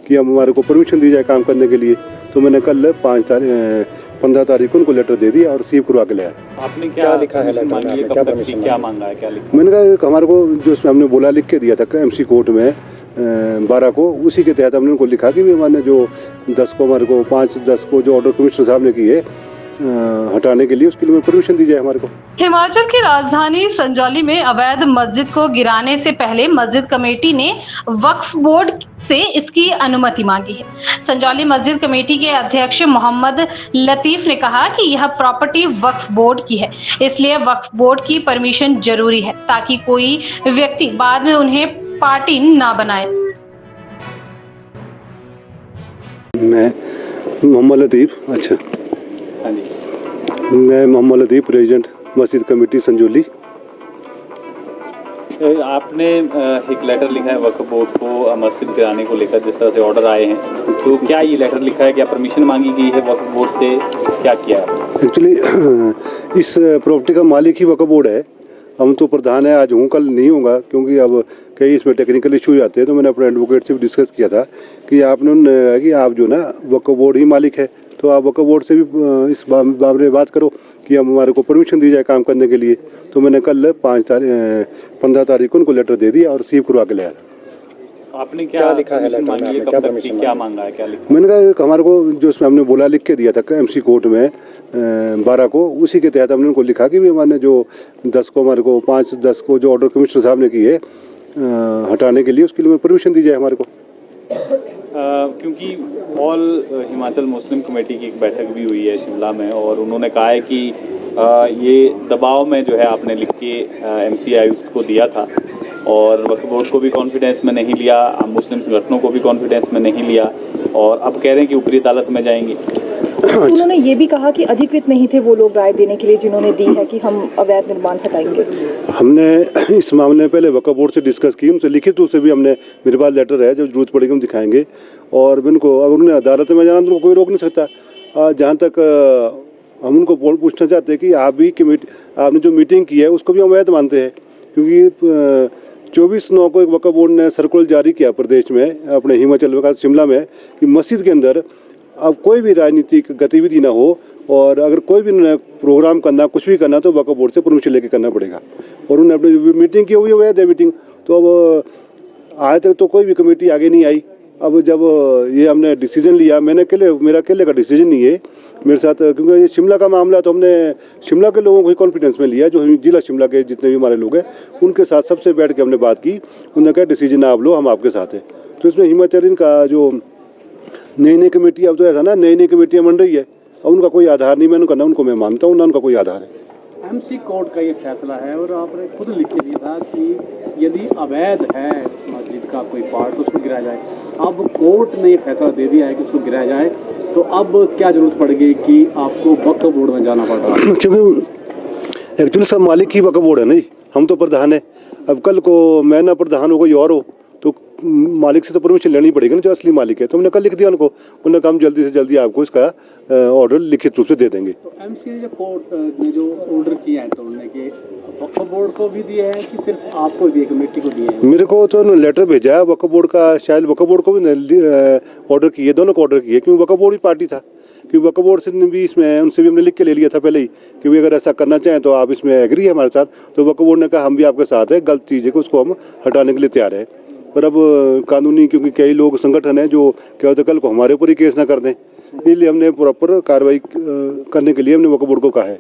कि हमारे को परमिशन दी जाए काम करने के लिए। तो मैंने कल 15 तारीख को उनको लेटर दे दिया और रिसीव करवा के लाया। आपने क्या लिखा है लेटर में? कब तक की क्या मांगा है, क्या लिखा? मैंने कहा हमारे को जो उसमें हमने बोला लिख के दिया था MC कोर्ट में 12 को, उसी के तहत हमने उनको लिखा कि भी हमारे जो 10 को हमारे को 5-10 को जो ऑर्डर कमिश्नर साहब ने किए हटाने के लिए, उसके लिए परमिशन दी जाए हमारे को। हिमाचल की राजधानी संजौली में अवैध मस्जिद को गिराने से पहले मस्जिद कमेटी ने वक्फ बोर्ड से इसकी अनुमति मांगी है। संजौली मस्जिद कमेटी के अध्यक्ष मोहम्मद लतीफ ने कहा कि यह प्रॉपर्टी वक्फ बोर्ड की है, इसलिए वक्फ बोर्ड की परमिशन जरूरी है ताकि कोई व्यक्ति बाद में उन्हें पार्टी ना बनाए। मैं मोहम्मद लतीफ, अच्छा हाँ जी, मैं मोहम्मद लतीफ, प्रेसिडेंट मस्जिद कमेटी संजौली। आपने एक लेटर लिखा है वक्फ बोर्ड को मस्जिद गिराने को लेकर, जिस तरह से ऑर्डर आए हैं, तो क्या ये लेटर लिखा है, क्या परमिशन मांगी गई है वक्फ बोर्ड से, क्या किया है? एक्चुअली इस प्रॉपर्टी का मालिक ही वक्फ बोर्ड है। हम तो प्रधान है, आज हूँ कल नहीं होगा, क्योंकि अब कई इसमें टेक्निकल इशू आते हैं। तो मैंने अपने एडवोकेट से भी डिस्कस किया था कि आपने कि आप जो ना वक्फ बोर्ड ही मालिक है, तो आप वक्फ बोर्ड से भी इस बारे में बात करो कि हमारे को परमिशन दी जाए काम करने के लिए। तो मैंने कल 15 तारीख को उनको लेटर दे दिया और रिसीव करवा के लाया। आपने क्या लिखा है लेटर में? कब तक की क्या मांगा है, क्या लिखा? मैंने कहा हमारे को जो उसमें हमने बोला लिख के दिया था MC कोर्ट में 12 को, उसी के तहत हमने उनको लिखा कि भी हमारे जो 10 को हमारे को 5-10 को जो ऑर्डर कमिश्नर साहब ने किए हटाने के लिए, उसके लिए परमिशन दी जाए हमारे को। क्योंकि ऑल हिमाचल मुस्लिम कमेटी की एक बैठक भी हुई है शिमला में, और उन्होंने कहा है कि ये दबाव में जो है आपने लिख के MC आयुक्त को दिया था, और वक्फ बोर्ड को भी कॉन्फिडेंस में नहीं लिया, मुस्लिम संगठनों को भी कॉन्फिडेंस में नहीं लिया, और अब कह रहे हैं कि ऊपरी अदालत में जाएंगे। तो उन्होंने ये भी कहा कि अधिकृत नहीं थे वो लोग राय देने के लिए जिन्होंने दी है कि हम अवैध निर्माण हटाएंगे। हमने इस मामले में पहले वक्फ बोर्ड से डिस्कस की, उनसे लिखित रूप से भी हमने, मेरे पास लेटर है, जब जरूरत पड़ेगी हम दिखाएंगे। और उनको अगर उन्हें अदालत में जाना तो उनको कोई रोक नहीं सकता। जहाँ तक हम उनको पूछना चाहते हैं कि आप भी कमेटी, आपने जो मीटिंग की है उसको भी हम अवैध मानते हैं, क्योंकि 24/9 को एक वक्फ बोर्ड ने सर्कुलर जारी किया प्रदेश में, अपने हिमाचल में, शिमला में, कि मस्जिद के अंदर अब कोई भी राजनीतिक गतिविधि ना हो, और अगर कोई भी प्रोग्राम करना, कुछ भी करना, तो वक्फ बोर्ड से परमिशन लेके करना पड़ेगा। और उन्होंने अपनी मीटिंग की हुई अवैध है मीटिंग। तो अब आज तक तो कोई भी कमेटी आगे नहीं आई। अब जब ये हमने डिसीजन लिया, मेरा अकेले का डिसीजन नहीं है मेरे साथ, क्योंकि ये शिमला का मामला, तो हमने शिमला के लोगों को ही कॉन्फिडेंस में लिया, जो जिला शिमला के जितने भी हमारे लोग हैं उनके साथ सबसे बैठ के हमने बात की। उन्होंने कहा डिसीजन आप लो, हम आपके साथ हैं। तो इसमें हिमाचल का जो नई कमेटी, अब तो ऐसा ना नई कमेटियाँ बन रही है, और उनका कोई आधार नहीं, मैंने उनको मैं मानता हूँ ना, उनका कोई आधार है। MC कोर्ट का ये फैसला है, और आपने खुद लिख के दिया था कि यदि अवैध है मस्जिद का कोई पार्ट तो उसको गिराया जाए। अब कोर्ट ने ये फैसला दे दिया है कि उसको गिराया जाए, तो अब क्या जरूरत पड़ेगी कि आपको वक्फ बोर्ड में जाना पड़ रहा है? क्योंकि एक्चुअली सब मालिक ही वक्फ बोर्ड है नहीं, हम तो प्रधान है। अब कल को मैं ना प्रधान हो, कोई और हो, तो मालिक से तो परमिशन लेनी पड़ेगी ना, जो असली मालिक है। तो हमने कल लिख दिया उनको, उन्होंने कहा हम जल्दी से जल्दी आपको इसका ऑर्डर लिखित रूप से दे देंगे। तो MC ने जो कोर्ट ने जो ऑर्डर किया है तोड़ने के, वक्फ बोर्ड को भी दिए हैं कि सिर्फ आपको दिए, कमेटी को दिए हैं? मेरे को तो लेटर भेजा है वक्फ बोर्ड का, शायद वक्फ बोर्ड को भी ऑर्डर किए, दोनों को ऑर्डर किए, क्योंकि वक्फ बोर्ड ही पार्टी था। क्योंकि वक्फ बोर्ड से भी इसमें, उनसे भी हमने लिख के ले लिया था पहले ही कि भाई अगर ऐसा करना चाहें तो आप इसमें एग्री है हमारे साथ। तो वक्फ बोर्ड ने कहा हम भी आपके साथ है, गलत चीज़ है कि उसको हम हटाने के लिए तैयार है। पर अब कानूनी, क्योंकि कई लोग संगठन हैं जो क्या होता है कल को हमारे ऊपर ही केस ना कर दें, इसलिए हमने प्रॉपर कार्रवाई करने के लिए हमने वक्फ बोर्ड को कहा है।